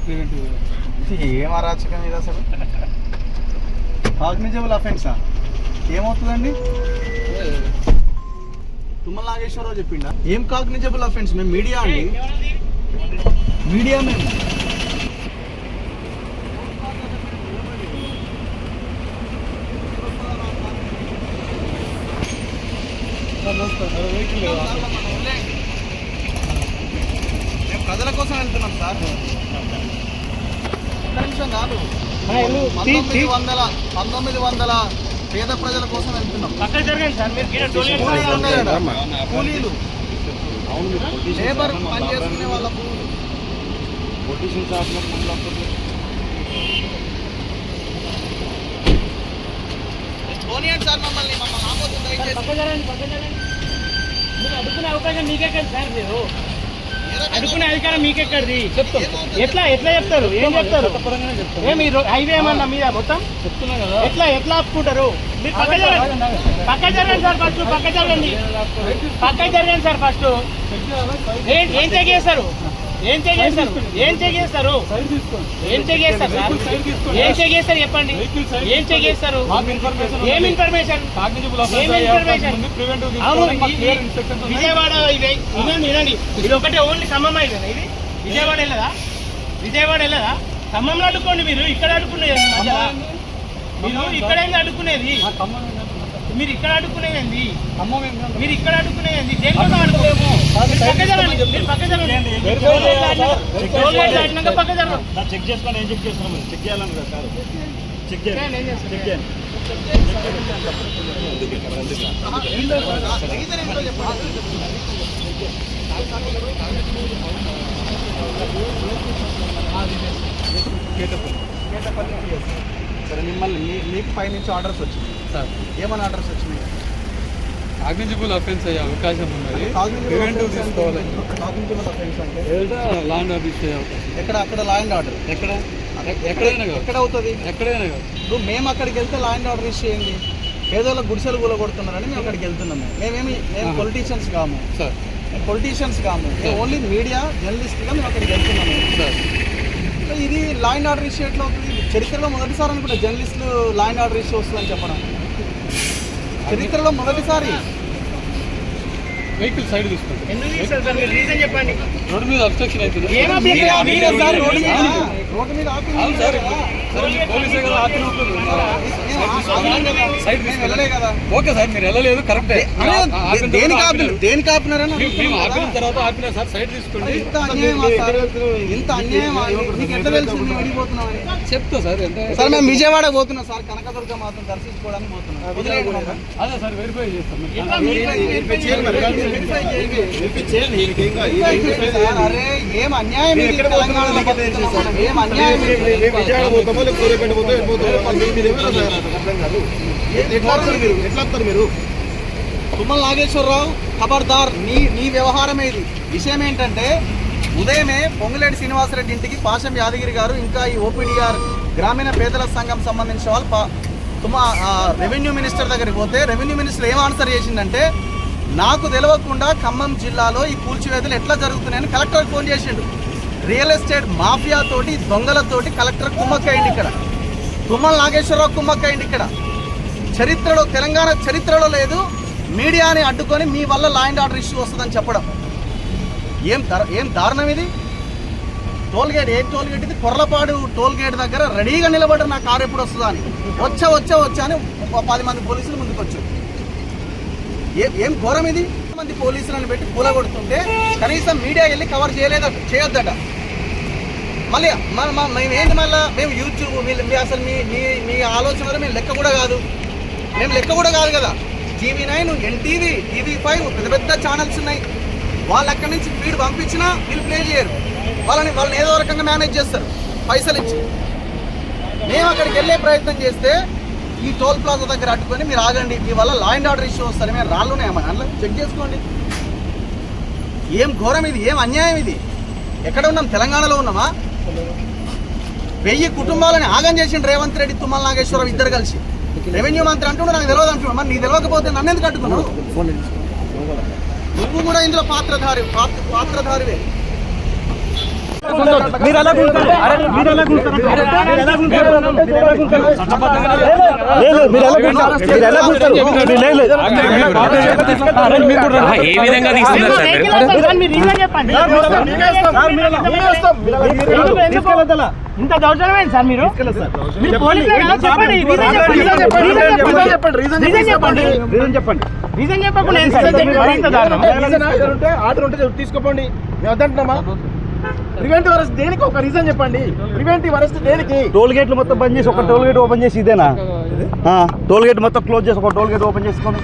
ఏం అరాచకం ఇది అసలు? కాగ్నిజబుల్ అఫెన్సా? ఏమవుతుందండి? తుమ్మల నాగేశ్వరరావు చెప్పిండా ఏం కాగ్నిజబుల్ అఫెన్స్? మేము మీడియా అండి, మీడియా మేము. మేము ప్రజల కోసం వెళ్తున్నాం సార్. ఒక్క నిమిషం కాదు, 1900 పేద ప్రజల కోసం వెళ్తున్నాం. కూలీలు, లేబర్ పని చేసుకునే వాళ్ళకు సార్ మమ్మల్ని అడుగునే అవకాశం మీకెక్కడి సార్? మీరు అడుగునే అధికారం మీకెక్కడిది? ఎట్లా చెప్తారు? ఏం చెప్తారు? మీరు హైవే ఏమన్నా మీద మొత్తం చెప్తున్నా కదా, ఎట్లా ఆపుకుంటారు? మీరు పక్క జరగండి సార్, ఫస్ట్ పక్క జరగండి సార్. ఫస్ట్ ఏం చెక్ చేస్తారు? చెప్పండి. ఏం చెక్ చేస్తారు? ఏం ఇన్ఫర్మేషన్? విజయవాడ వినండి, ఇది ఒకటే ఓన్లీ ఖమ్మం అయిపోయింది. ఇది విజయవాడ వెళ్ళదా? ఖమ్మంలో అడుక్కోండి. మీరు ఇక్కడ అడుక్కునేది, మీరు ఇక్కడైంది అడుక్కునేది, మీరు ఇక్కడ అడుక్కునేది, దేనికోసం అడుకోలేము. పక్క జరగండి. చెక్ చేసుకోండి. ఏం చెక్ చేస్తున్నాం? చెక్ చేయాలని కదా సార్, చెక్ చేయండి. సరే, మిమ్మల్ని మీకు పై నుంచి ఆర్డర్స్ వచ్చింది సార్. ఏమైనా ఆర్డర్స్ వచ్చినాయి? కాగ్నిజబుల్ అఫెన్స్ అయ్యే అవకాశం ఉన్నది, ప్రివెంటివ్ తీసుకోవాలి. కాగ్నిజబుల్ అఫెన్స్ అంటే ల్యాండ్ ఆర్డర్ ఇచ్చే అవకాశం. అక్కడ ల్యాండ్ ఆర్డర్ ఎక్కడ అవుతుంది? ఎక్కడైనా కాదు. ఇప్పుడు మేము అక్కడికి వెళ్తే ల్యాండ్ ఆర్డర్ ఇష్యూ ఏంది? పేదోళ్ళ గుడిసెలు కూలగొడుతున్నారని మేము అక్కడికి వెళ్తున్నాము. మేము పొలిటీషియన్స్ కాము సార్, ఓన్లీ మీడియా జర్నలిస్ట్గా మేము అక్కడికి వెళ్తున్నాము సార్. ఇది ల్యాండ్ ఆర్డర్ ఇష్యూ ఎట్లా అవుతుంది? చరిత్రలో మొదటిసారి అనుకుంటా జర్నలిస్టులు ల్యాండ్ ఆర్డర్ ఇష్యూ వస్తుందని చెప్పడం. చరిత్రలో మొదటిసారి. వెహికల్ సైడ్ తీసుకోండి. ఎందుకు తీస్తారు సార్? మీరు రీజన్ చెప్పండి. రోడ్డు మీద అబ్స్ట్రక్షన్ అవుతుంది. రోడ్డు మీద పోలీసే కదా ఆపినప్పుడు. ఓకే సార్, మీరు వెళ్ళలేదు కరెక్టే. దేనికి ఆపినారని మేము ఆపిన తర్వాత ఆపినా సార్, సైడ్ తీసుకోండి. ఇంత అన్యాయం చెప్తా సార్. సార్ మేము విజయవాడ పోతున్నాం సార్, కనకదుర్గ మాత్రం దర్శించుకోవడానికి పోతున్నాం. అదే సార్, వెరిఫై చేస్తాం. అరే ఏం అన్యాయం ఇది తెలంగాణలో? ఏం అన్యాయం? ఎట్లా మీరు? తుమ్మల నాగేశ్వరరావు ఖబర్దార్, నీ వ్యవహారమే ఇది. విషయం ఏంటంటే, ఉదయమే పొంగులేటి శ్రీనివాసరెడ్డి ఇంటికి పాశం యాదగిరి గారు ఇంకా ఈ ఓపీడీఆర్ గ్రామీణ పేదల సంఘం సంబంధించిన వాళ్ళు రెవెన్యూ మినిస్టర్ దగ్గరికి పోతే, రెవెన్యూ మినిస్టర్ ఏం ఆన్సర్ చేసిందంటే, నాకు తెలియకుండా ఖమ్మం జిల్లాలో ఈ కూల్చివేతలు ఎట్లా జరుగుతున్నాయని కలెక్టర్కి ఫోన్ చేసిండు. రియల్ ఎస్టేట్ మాఫియా తోటి, దొంగలతోటి కలెక్టర్ కుమ్మక్కయ్యింది. ఇక్కడ తుమ్మల నాగేశ్వరరావు కుమ్మక్కయ్యింది. ఇక్కడ చరిత్రలో, తెలంగాణ చరిత్రలో లేదు మీడియాని అడ్డుకొని మీ వల్ల ల్యాండ్ ఆర్డర్ ఇష్యూ వస్తుందని చెప్పడం. ఏం దారుణం ఇది? టోల్గేట్, ఏ టోల్గేట్ ఇది? కొర్లపాడు టోల్గేట్ దగ్గర రెడీగా నిలబడ్డారు నా కారు ఎప్పుడు వస్తుందా అని. వచ్చా అని 10 మంది పోలీసులు ముందుకు వచ్చారు. ఏం ఘోరం ఇది? మంది పోలీసులను పెట్టి కూలగొడుతుంటే కనీసం మీడియా వెళ్ళి కవర్ చేయొద్దట. మళ్ళీ మేమేంటి? మేము యూట్యూబ్, అసలు మీ ఆలోచనలో మేము లెక్క కూడా కాదు కదా. TV9, NTV, TV5 పెద్ద ఛానల్స్ ఉన్నాయి. వాళ్ళు అక్కడి నుంచి ఫీడ్ పంపించినా వీళ్ళు ప్లే చేయరు. వాళ్ళని ఏదో రకంగా మేనేజ్ చేస్తారు పైసలు ఇచ్చి. మేము అక్కడికి వెళ్ళే ప్రయత్నం చేస్తే ఈ టోల్ ప్లాజా దగ్గర అడ్డుకొని మీరు ఆగండి, మీ వల్ల ల్యాండ్ ఆర్డర్ ఇష్యూ వస్తారు, మేము రాళ్ళు ఉన్నాయమ్మా అందులో చెక్ చేసుకోండి. ఏం ఘోరం ఇది? ఏం అన్యాయం ఇది? ఎక్కడ ఉన్నాం? తెలంగాణలో ఉన్నామా? 1000 కుటుంబాలని ఆగం చేసిండు రేవంత్ రెడ్డి, తుమ్మల నాగేశ్వరరావు ఇద్దరు కలిసి. రెవెన్యూ మంత్రి అంటున్నాడు నాకు తెలియదు అంటున్నాడు. మరి నీకు తెలియకపోతే నన్ను ఎందుకు అడ్డుకున్నావు? నువ్వు కూడా ఇందులో పాత్రధారివే. మీరు ఎలా గుంటారు? మీరు ఎలా గుంటారు? మీరు ఎలా గుంటారు? మీరు ఎలా గుంటారు? మీరు ఎలా గుంటారు? ఏ విధంగా తీస్తున్నారు సార్ మీరు? ఇంత దౌర్జన్యమైంది సార్ మీరు రీజన్ చెప్పకుండా ఏం సార్ ఇంత దారుణం? ఆర్డర్ ఉంటే తీసుకోండి. మేము వద్దంటున్నామా? ప్రివెంటివ్ అరెస్ట్ దేనికి ఒక రీజన్ చెప్పండి. ప్రివెంటివ్ అరెస్ట్ దేనికి? టోల్ గేట్లు మొత్తం బంద్ చేసి ఒక టోల్ గేట్ ఓపెన్ చేసి ఇదేనా? టోల్ గేట్ మొత్తం క్లోజ్ చేసి ఒక టోల్ గేట్ ఓపెన్ చేసుకోండి.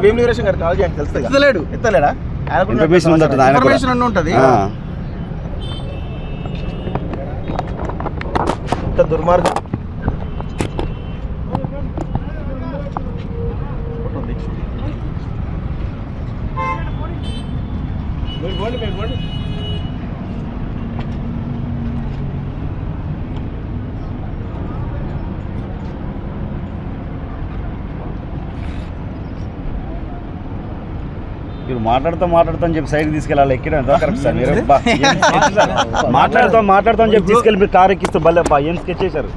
వేములవీరేశం గారు కాల్ చేయండి, తెలుస్తుంది. ఎత్తలేడు. ఎత్తలేడా? ఇన్ఫర్మేషన్ ఉంటుంది. ఇంత దుర్మార్గం. మీరు మాట్లాడుతూ అని చెప్పి సైడ్ తీసుకెళ్ళాలి. ఎక్కడం కరెక్ట్ సార్. మీరు మాట్లాడుతూ అని చెప్పి తీసుకెళ్ళి మీరు కార్ ఎక్కిస్తూ భలే ఏం స్కెచ్ చేశారు.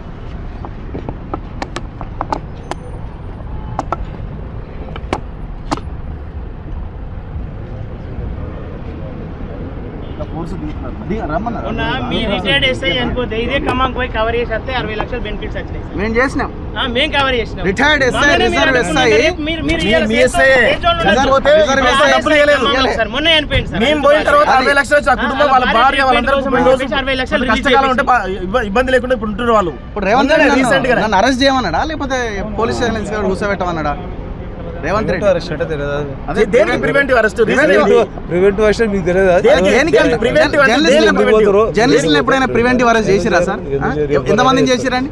మొన్న మీ రిటైర్డ్ ఎస్ఐ చనిపోతే ఇదే ఖమ్మంకి పోయి కవర్ చేసి వస్తే 60 లక్షల బెనిఫిట్స్ వచ్చినాయి. మేము చేసినాం. మేము కవర్ చేసినాం. రిటైర్డ్ ఎస్ఐ రిజర్వ్ ఎస్ఐ మొన్న చనిపోయింది సార్. మేము పోయిన తర్వాత 60 లక్షలు వచ్చి ఆ కుటుంబం వాళ్ళ భార్య వాళ్ళందరూ 60 లక్షలు కష్టకాలం ఉంటే ఇబ్బంది లేకుండా ఇప్పుడు ఉంటున్నారు వాళ్ళు. ఇప్పుడు రేవంత్ రెడ్డి రీసెంట్ గా నన్ను అరెస్ట్ చేయమన్నాడా లేకపోతే పోలీస్ స్టేషన్ కూర్చోబెట్టమన్నాడా? రేవంత్ రెడ్డి ప్రివెంటివ్ అరెస్ట్ మీకు తెలియదా? జర్నలిస్టులు ఎప్పుడైనా ప్రివెంటివ్ అరెస్ట్ చేసిరా సార్? ఎంతమందిని చేసిరండి?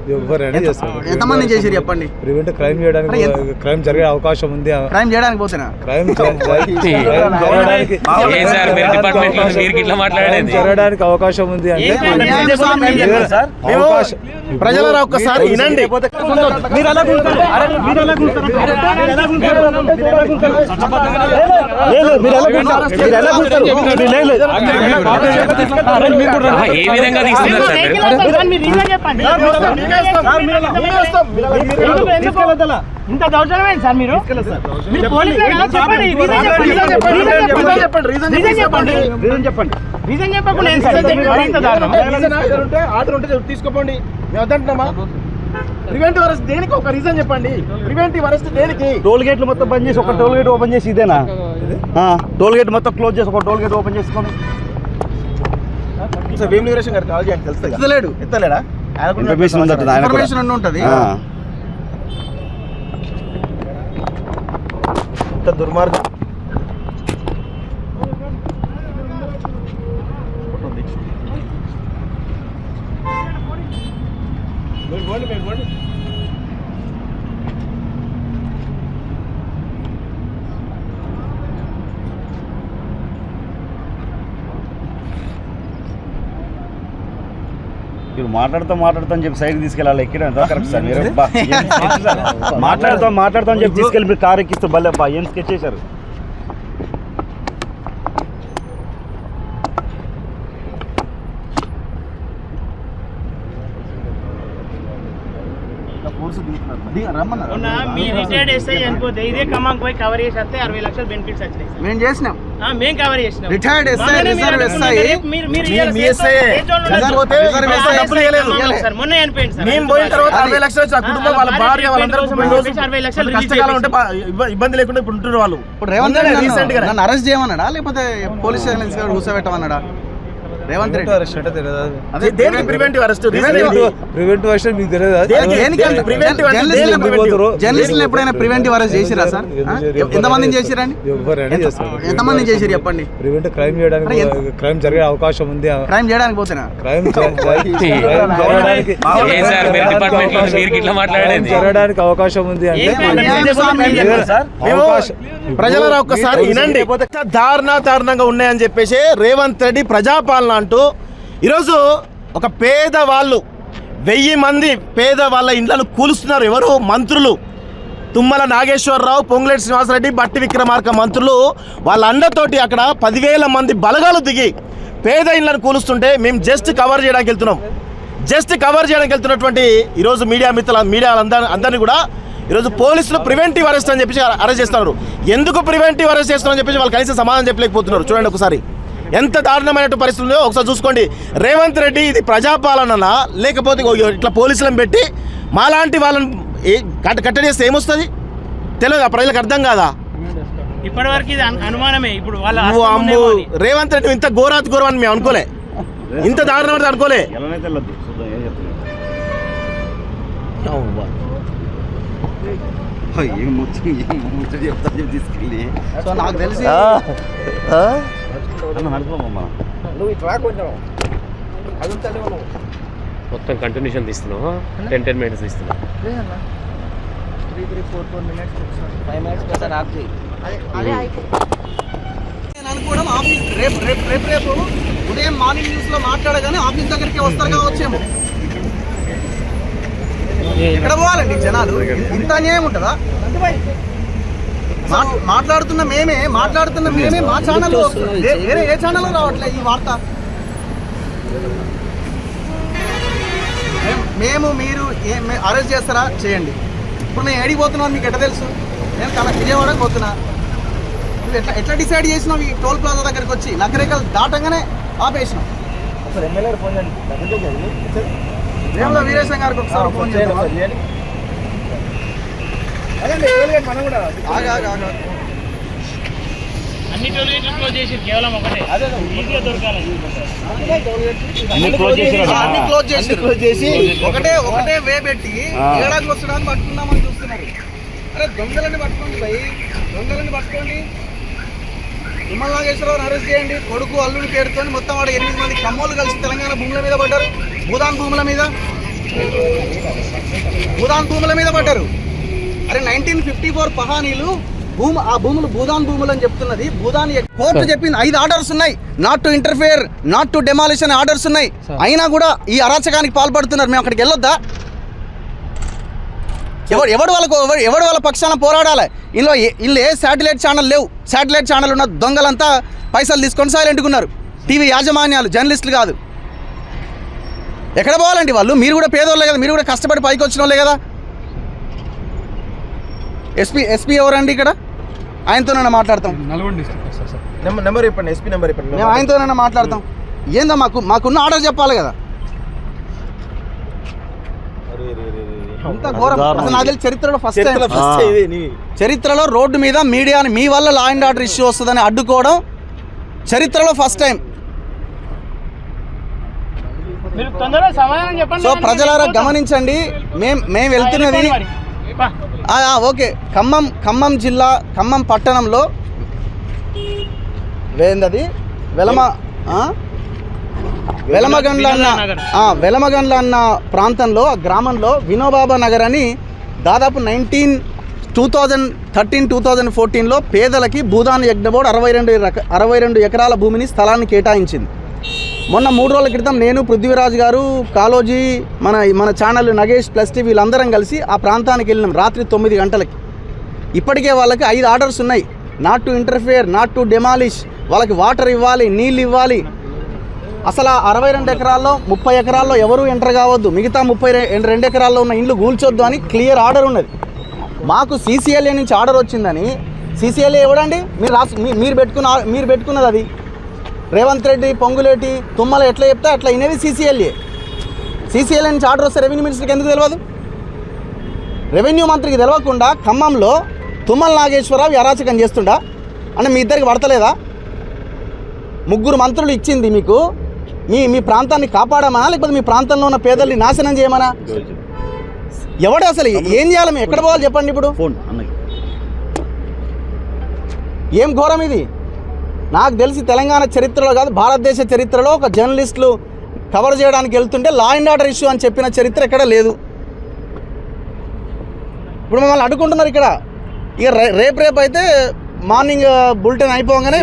ఎంతమంది చేసిరు చెప్పండి. ప్రివెంటివ్ క్రైమ్ చేయడానికి క్రైమ్ జరిగే అవకాశం ఉంది. క్రైమ్ చేయడానికి పోతున్నా జరగడానికి అవకాశం ఉంది అంటే ప్రజల ఒక్కసారి వినండి. మీరు ఎలా గుంటారు? మీరు ఎలా గుంటారు? ఏ విధంగా తీస్తున్నారు సార్ మీరు? ఇంత దౌర్జన్యమైంది సార్ మీరు? రీజన్ చెప్పకుండా ఏం సార్ ఇంత దారుణం? ఆర్డర్ ఉంటే తీసుకోండి. మేము వద్దంటున్నామా? ప్రివెంటివ్ అరెస్ట్ దేనికి ఒక రీజన్ చెప్పండి. ప్రివెంటివ్ అరెస్ట్ దేనికి? టోల్ గేట్లు మొత్తం బంద్ చేసి ఒక టోల్ గేట్ ఓపెన్ చేసి ఇదేనా? టోల్ గేట్ మొత్తం క్లోజ్ చేసి ఒక టోల్ గేట్ ఓపెన్ చేసుకోండి. వేములవీరేశం గారు కాల్ చేయండి, తెలుస్తుంది. ఎత్తలేడు. ఎత్తలేడా? ఇన్ఫర్మేషన్ ఉంటుంది. ఇంత దుర్మార్గం. మీరు మాట్లాడుతూ అని చెప్పి సైడ్ తీసుకెళ్ళాలి. ఎక్కడం కరెక్ట్ సార్. మీరు మాట్లాడుతూ అని చెప్పి తీసుకెళ్ళి మీరు కార్ ఎక్కిస్తూ భలే ఏం స్కెచ్ చేశారు. మొన్న మీ రిటైర్డ్ ఎస్ఐ చనిపోతే ఇదే ఖమ్మంకి పోయి కవర్ చేసి వస్తే 60 లక్షల బెనిఫిట్స్ వచ్చినాయి. మేము చేసినాం. మేము కవర్ చేసినాం. రిటైర్డ్ ఎస్ఐ రిజర్వ్ ఎస్ఐ మొన్న చనిపోయింది సార్. మేము పోయిన తర్వాత 60 లక్షలు వచ్చి ఆ కుటుంబం వాళ్ళ భార్య వాళ్ళందరూ 60 లక్షలు కష్టకాలం ఉంటే ఇబ్బంది లేకుండా ఇప్పుడు ఉంటున్నారు వాళ్ళు. ఇప్పుడు రేవంత్ రెడ్డి రీసెంట్ గా నన్ను అరెస్ట్ చేయమన్నాడా లేకపోతే పోలీస్ స్టేషన్ కూర్చోబెట్టమన్నాడా? రేవంత్ రెడ్డి దేనికి ప్రివెంటివ్ అరెస్ట్? ప్రివెంటివ్ అరెస్ట్ మీకు తెలియదా? జర్నలిస్టులు ఎప్పుడైనా ప్రివెంటివ్ అరెస్ట్ చేసిరా సార్? ఎంతమంది చేసిరండి? ఎంతమంది చేసిరు చెప్పండి. ప్రివెంటివ్ క్రైమ్ చేయడానికి క్రైమ్ జరిగే అవకాశం ఉంది. క్రైమ్ చేయడానికి పోతున్నా. క్రైమ్ జరగడానికి అవకాశం ఉంది అంటే ప్రజల ఒక్కసారి వినండి. దారుణంగా ఉన్నాయని చెప్పేసి రేవంత్ రెడ్డి ప్రజాపాలన అంటూ ఈరోజు ఒక పేదవాళ్ళు 1000 మంది పేదవాళ్ళ ఇండ్లను కూలుస్తున్నారు. ఎవరు? మంత్రులు. తుమ్మల నాగేశ్వరరావు, పొంగులేటి శ్రీనివాసరెడ్డి, బట్టి విక్రమార్క మంత్రులు వాళ్ళ అండతోటి అక్కడ 10,000 మంది బలగాలు దిగి పేద ఇళ్లను కూలుస్తుంటే మేము జస్ట్ కవర్ చేయడానికి వెళ్తున్నాం. జస్ట్ కవర్ చేయడానికి వెళ్తున్నటువంటి ఈరోజు మీడియా అందరినీ కూడా ఈరోజు పోలీసులు ప్రివెంటివ్ అరెస్ట్ అని చెప్పి అరెస్ట్ చేస్తున్నారు. ఎందుకు ప్రివెంటివ్ అరెస్ట్ చేస్తున్నారని చెప్పి వాళ్ళు కనీసం సమాధానం చెప్పలేకపోతున్నారు. చూడండి ఒకసారి ఎంత దారుణమైన పరిస్థితి ఉందో ఒకసారి చూసుకోండి. రేవంత్ రెడ్డి ఇది ప్రజాపాలననా లేకపోతే ఇట్లా పోలీసులను పెట్టి మాలాంటి వాళ్ళని కట్టడి చేస్తే ఏమొస్తుంది తెలియదు, ఆ ప్రజలకు అర్థం కాదా? ఇప్పటివరకు ఇది అనుమానమే. ఇప్పుడు వాళ్ళ రేవంత్ రెడ్డి ఇంత ఘోరాతి ఘోరం అని మేము అనుకోలే, ఇంత దారుణం అనుకోలే. సో నాకు తెలిసి మొత్తం కంటిన్యూషన్ తీస్తున్నావు, 10 minutes తీస్తున్నావు. నేను అనుకోవడం ఆఫీస్ రేపు ఉదయం మార్నింగ్ న్యూస్ లో మాట్లాడగానే ఆఫీస్ దగ్గరికి వస్తారు కావచ్చేమో. ఎక్కడ పోవాలండి జనాలు? ఇంత అన్యాయం ఉంటుందా? మాట్లాడుతున్న మేమే మా ఛానల్లో వేరే ఏ ఛానల్లో రావట్లేదు ఈ వార్త. మీరు అరెస్ట్ చేస్తారా? చేయండి. ఇప్పుడు నేను ఏడికి పోతున్నాను మీకు ఎట్లా తెలుసు? నేను విజయవాడకు పోతున్నా. నువ్వు ఎట్లా డిసైడ్ చేసినావు? ఈ టోల్ ప్లాజా దగ్గరికి వచ్చి నగరేకల్ దాటంగానే ఆపేసినావు. వేముల వీరేశం గారికి ఒకసారి ఫోన్ చేయండి. అన్ని టోల్ గేట్లు క్లోజ్ చేసి కేవలం ఒకటే ఈజీగా దొరకాలి. అన్ని క్లోజ్ చేసి ఒకటే వే పెట్టి ఏడాదికి వస్తున్నాను పట్టుకుందామని చూస్తున్నారు. అరే దొంగలని పట్టుకోండి భయ్, దొంగలని పట్టుకోండి. తుమ్మల నాగేశ్వరరావుని అరెస్ట్ చేయండి. కొడుకు అల్లుని పేరుతో మొత్తం వాడు 8 మంది కమ్మోళ్ళు కలిసి తెలంగాణ భూముల మీద పడ్డారు. భూదాన్ భూముల మీద పడ్డారు. అరే 1954 పహానీలు ఆ భూములు భూదాన్ భూములు అని చెప్తున్నది. భూదాన్ కోర్టు చెప్పింది 5 ఆర్డర్స్ ఉన్నాయి. Not to interfere, not to demolition orders ఉన్నాయి. అయినా కూడా ఈ అరాచకానికి పాల్పడుతున్నారు. మేము అక్కడికి వెళ్ళొద్దా? ఎవడు వాళ్ళ పక్షాన పోరాడాలి? ఇల్లు ఏ శాటిలైట్ ఛానల్ లేవు. శాటిలైట్ ఛానల్ ఉన్న దొంగలంతా పైసలు తీసుకొని సైలెంట్గా ఉన్నారు. టీవీ యాజమాన్యాలు, జర్నలిస్టులు కాదు. ఎక్కడ పోవాలండి వాళ్ళు? మీరు కూడా పేదోళ్ళే కదా, మీరు కూడా కష్టపడి పైకి వచ్చిన వాళ్ళే కదా. ఎస్పీ ఎవరండి ఇక్కడ? ఆయనతోనైనా మాట్లాడతాం. నెంబర్ చెప్పండి, ఎస్పీ నెంబర్ చెప్పండి. మేము ఆయనతోనైనా మాట్లాడతాం. ఏందో మాకున్న ఆర్డర్ చెప్పాలి కదా. ఇంత ఘోరం అసలు నాకు తెలిసి చరిత్రలో ఫస్ట్ టైం. చరిత్రలో రోడ్డు మీద మీడియాని మీ వల్ల లా అండ్ ఆర్డర్ ఇష్యూ వస్తుందని అడ్డుకోవడం చరిత్రలో ఫస్ట్ టైం. సో ప్రజలారా గమనించండి, మేము వెళ్తున్నది ఓకే ఖమ్మం జిల్లా ఖమ్మం పట్టణంలో వేందది వెలమగండ్ల అన్న ప్రాంతంలో, గ్రామంలో వినోబాబా నగర్ అని దాదాపు 2013-2014లో పేదలకి భూదాన్ యజ్ఞ బోర్డు 62 ఎకరాల భూమిని స్థలాన్ని కేటాయించింది. మొన్న 3 రోజుల క్రితం నేను, పృథ్వీరాజ్ గారు, కాలోజీ, మన ఛానల్ నగేష్ ప్లస్ టీవీ వీళ్ళందరం కలిసి ఆ ప్రాంతానికి వెళ్ళినాం రాత్రి 9 గంటలకి. ఇప్పటికే వాళ్ళకి 5 ఆర్డర్స్ ఉన్నాయి. Not to interfere, not to demolish, వాళ్ళకి వాటర్ ఇవ్వాలి, నీళ్ళు ఇవ్వాలి. అసలు 62 ఎకరాల్లో 30 ఎకరాల్లో ఎవరూ ఎంటర్ కావద్దు, మిగతా 32 ఎకరాల్లో ఉన్న ఇండ్లు కూల్చొద్దు అని క్లియర్ ఆర్డర్ ఉన్నది. మాకు సీసీఎల్ఏ నుంచి ఆర్డర్ వచ్చిందని. సీసీఎల్ఏ ఎవడండి? మీరు పెట్టుకున్నది అది. రేవంత్ రెడ్డి, పొంగులేటి, తుమ్మల ఎట్లా చెప్తే అట్లా అయినవి సీసీఎల్ఏ నుంచి ఆర్డర్ వస్తే రెవెన్యూ మినిస్టర్కి ఎందుకు తెలియదు? రెవెన్యూ మంత్రికి తెలియకుండా ఖమ్మంలో తుమ్మల నాగేశ్వరరావు అరాచకం చేస్తుండా అంటే మీ ఇద్దరికి పడతలేదా? 3 మంత్రులు ఇచ్చింది మీకు మీ ప్రాంతాన్ని కాపాడమనా లేకపోతే మీ ప్రాంతంలో ఉన్న పేదల్ని నాశనం చేయమనా? ఎవడు అసలు ఏం చేయాలి? మేము ఎక్కడ పోవాలి చెప్పండి? ఇప్పుడు ఏం ఘోరం ఇది? నాకు తెలిసి తెలంగాణ చరిత్రలో కాదు, భారతదేశ చరిత్రలో ఒక జర్నలిస్టులు కవర్ చేయడానికి వెళ్తుంటే లా అండ్ ఆర్డర్ ఇష్యూ అని చెప్పిన చరిత్ర ఎక్కడ లేదు. ఇప్పుడు మమ్మల్ని అడ్డుకుంటున్నారు ఇక్కడ. ఇక రేపు అయితే మార్నింగ్ బులెటిన్ అయిపోగానే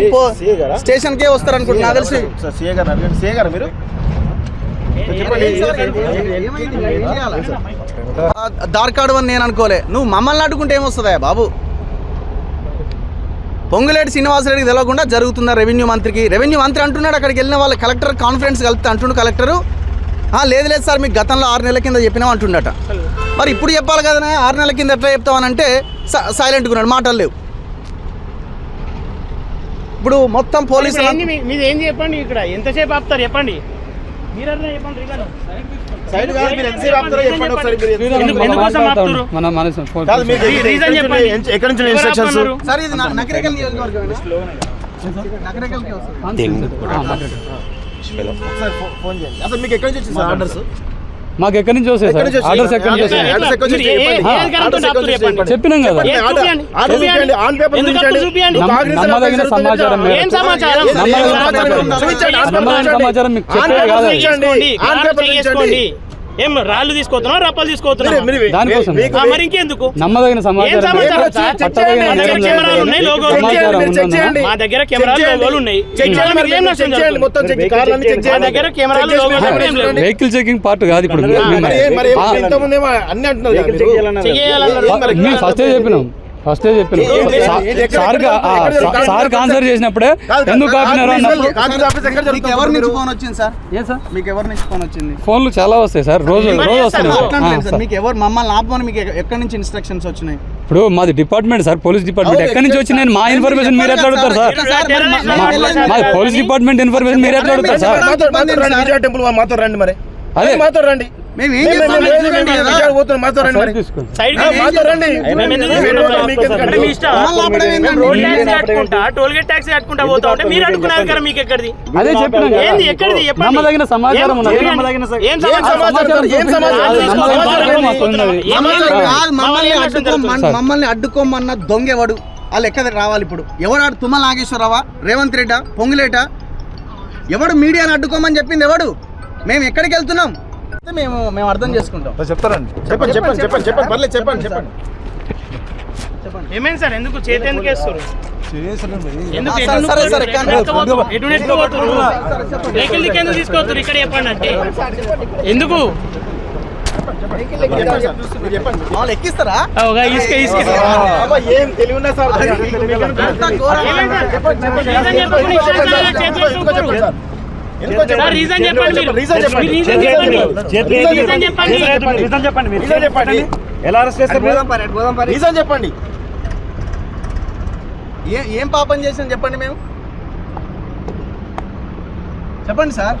స్టేషన్కే వస్తారు అనుకుంటున్నా. నాకు తెలిసి మీరు దార్కాడు అని నేను అనుకోలే. నువ్వు మమ్మల్ని అడ్డుకుంటే ఏమొస్తుందా బాబు? పొంగులేటి శ్రీనివాసరెడ్డికి తెలియకుండా జరుగుతుందా రెవెన్యూ మంత్రికి? రెవెన్యూ మంత్రి అంటున్నాడు అక్కడికి వెళ్ళిన వాళ్ళు కలెక్టర్ కాన్ఫరెన్స్ కలిపితే అంటుండు కలెక్టరు లేదు సార్ మీకు గతంలో 6 నెలల కింద చెప్పినాం అంటుండట. మరి ఇప్పుడు చెప్పాలి కదా, 6 నెలల కింద ఎట్లా చెప్తామనంటే సైలెంట్గా ఉన్నాడు, మాటలు లేవు. ఇప్పుడు మొత్తం పోలీసులు మీరు ఏం చెప్పండి, ఇక్కడ ఎంతసేపు ఆపుతారు చెప్పండి, మీరన్నా చెప్పండి. సైడ్ కాదు, మీరు ఎంతసేపు ఆపుతారో చెప్పండి ఒకసారి. ఎందుకోసం ఆపుతారు? కాదు, మీరు రీజన్ చెప్పండి. ఎక్కడి నుంచి ఇన్స్ట్రక్షన్స్? సార్ ఇది నకరేకల్ నియోజకవర్గం. నకరేకల్కి వస్తుంది. ఒకసారి ఫోన్ చేయండి. అసలు మీకు ఎక్కడి నుంచి వచ్చింది సార్ ఆర్డర్స్? మాకు ఎక్కడి నుంచి వస్తాయి సార్ ఆర్డర్స్? ఎక్కడి నుంచి వస్తాయి? చెప్పినాం కదా, నమ్మదగిన సమాచారం సమాచారం మీకు చెప్పే కాదు. ఏం రాళ్ళు తీసుకొస్తున్నావు, రప్పలు తీసుకొస్తున్నావు, దానికోసం మరి ఇంకెందుకు నమ్మదగిన సమాచారం మా దగ్గర కెమెరాలు లోగోలు ఉన్నాయి. వెహికల్ చెకింగ్ పార్ట్ కాదు ఇప్పుడు. మేము ఫస్టే చెప్పినాం సార్కి ఆన్సర్ చేసినప్పుడే ఎందుకు ఆపినారు అన్నప్పుడు. మీకు ఎవరి నుంచి ఫోన్ వచ్చింది సార్? మీకు ఎవరి నుంచి ఫోన్ వచ్చింది? ఫోన్లు చాలా వస్తాయి సార్, రోజు వస్తున్నాయి. మీకు ఎవరు మమ్మల్ని ఆపమని మీకు ఎక్కడి నుంచి ఇన్స్ట్రక్షన్స్ వచ్చినాయి? ఇప్పుడు మాది డిపార్ట్మెంట్ సార్, పోలీస్ డిపార్ట్మెంట్. ఎక్కడి నుంచి వచ్చినాయి మా ఇన్ఫర్మేషన్ మీరు ఎట్లా అడుగుతారు సార్? మాది పోలీస్ డిపార్ట్మెంట్ ఇన్ఫర్మేషన్ మీరు ఎట్లా అడుగుతారు సార్? మాతో రండి, మరి అదే మాతో రండి. టోల్గేట్ ట్యాక్సీ కట్టుకుంటా పోతా ఉంటే మీరు అడుగుతున్నారు కదా, మీకు ఎక్కడిది? అదే చెప్పిన నమ్మదగిన సమాచారం మమ్మల్ని అడ్డుకోమన్న దొంగ ఎవడు? వాళ్ళు ఎక్కడ రావాలి ఇప్పుడు? ఎవడు? తుమ్మల నాగేశ్వరరావా, రేవంత్ రెడ్డా, పొంగులేట? ఎవడు మీడియాని అడ్డుకోమని చెప్పింది ఎవడు? మేము ఎక్కడికి వెళ్తున్నాం మేము అర్థం చేసుకుంటాం. చెప్తారండి, చెప్పండి పర్లేదు, చెప్పండి. ఏమైంది సార్, ఎందుకు చేతి ఎందుకు వేస్తారు? ఎందుకు తీసుకోవద్దు ఇక్కడ చెప్పండి అంటే ఎందుకు ఎక్కిస్తారా? ఏం తెలివి ఉన్నా సార్, రీజన్ చెప్పండి. ఎలా అరెస్ట్ చేస్తారు? రీజన్ చెప్పండి. ఏం పాపం చేసాం చెప్పండి, మేము చెప్పండి సార్.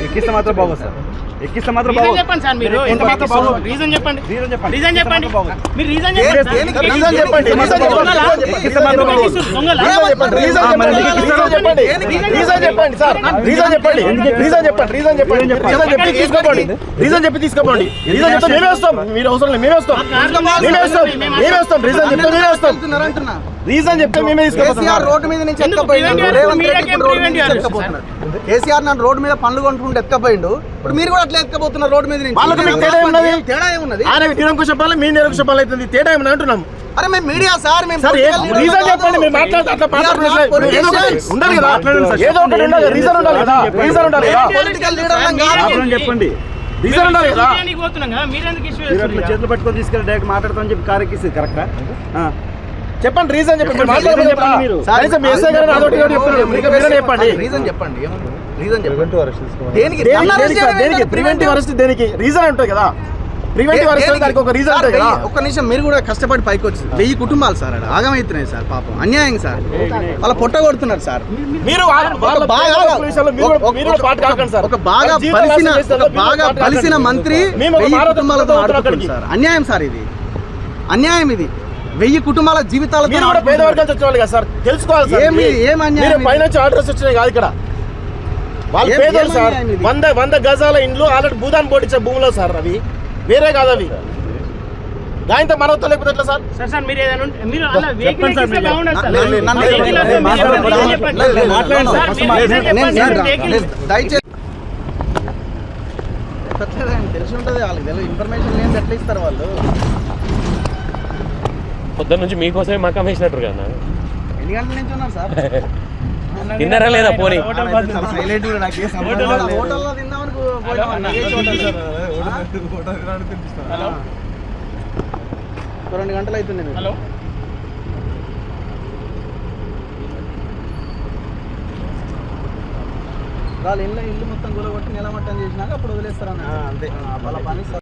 ఎక్కిస్తే మాత్రం బాగోదు సార్, ఎక్కిస్తే మాత్రం చెప్పండి సార్. మీరు రీజన్ చెప్పండి, రీజన్ చెప్పండి. మీరు రీజన్ చెప్పి తీసుకోండి. రీజన్ చెప్తే మేమే వస్తాం, మీరు అవసరం లేదు, మేమే వస్తాం. రీజన్ చెప్తే మేమే వస్తాం. రీజన్ చెప్తే మేమే తీసుకుపోతాం. రోడ్డు మీద నుంచి కేసీఆర్ నన్ను రోడ్డు మీద పనులు కొంటుంటే ఎత్తుకపోయిండు, ఇప్పుడు మీరు కూడా అట్లా ఎత్తుకపోతున్నారు రోడ్డు మీద నుంచి. తేడా ఏమున్నది? ఆయన నిరంకుశ చెప్పాలి, మీ నిరంకుశ చెప్పాలి అవుతుంది. తేడా ఏమన్నా అంటున్నాం. అరే మేము మీడియా సార్, మేము రీజన్ చెప్పండి. మీరు మాట్లాడితే అట్లా ఉండాలి కదా, ఏదో ఒకటి ఉండాలి, రీజన్ ఉండాలి కదా, రీజన్ ఉండాలి కదా. పొలిటికల్ లీడర్ చెప్పండి, రీజన్ ఉండాలి కదా. చేతులు పట్టుకొని తీసుకెళ్ళి డైరెక్ట్ మాట్లాడతామని చెప్పి కార్ ఎక్కిస్తుంది కరెక్టా? చెప్పండి, రీజన్ చెప్పండి. రీజన్ చెప్పండి. ప్రివెంటివ్ అరెస్ట్ దేనికి రీజన్ ఉంటుంది కదా. ప్రివెంటివ్ అరెస్ట్ దానికి ఒక రీజన్ ఉంటుంది కదా. ఒక్క నిమిషం, మీరు కూడా కష్టపడి పైకి వచ్చింది. 1000 కుటుంబాలు సార్ ఆగమవుతున్నాయి సార్, పాపం అన్యాయం సార్. వాళ్ళ పొట్ట కొడుతున్నారు సార్. మీరు ఒక బాగా బలిసిన మంత్రి 1000 కుటుంబాలతో ఆడుకుంటున్నారు సార్. అన్యాయం సార్, ఇది అన్యాయం. ఇది 1000 కుటుంబాల జీవితాలతో పేద వర్గాలు వచ్చేవాళ్ళు కదా సార్, తెలుసుకోవాలి సార్. ఏం అన్యాయం? పైనుంచి ఆర్డర్స్ వచ్చినాయి కాదు ఇక్కడ, వాళ్ళు పేదలు సార్. 100 గజాల ఇండ్లు ఆల్రెడీ భూదాన్ పోటీచ్చే భూములో సార్, అవి వేరే కాదు. అవి దాంతో మనతో లేకపోతే ఎట్లా సార్? దయచేసి తెలిసి ఉంటుంది వాళ్ళకి, ఇన్ఫర్మేషన్ లేని ఎట్లా ఇస్తారు వాళ్ళు? పొద్దున్న నుంచి మీకోసమే మకం వేసినట్టు కదా. ఎన్ని గంటల నుంచి ఉన్నారు సార్? తిన్నారా లేదా? పోనీ హోటల్లో తిందామని 2 గంటలు అవుతుంది. వాళ్ళు ఇల్లు మొత్తం కూలగొట్టి నిలమట్టం చేసినాక అప్పుడు వదిలేస్తారు అన్న అంతే వాళ్ళ పని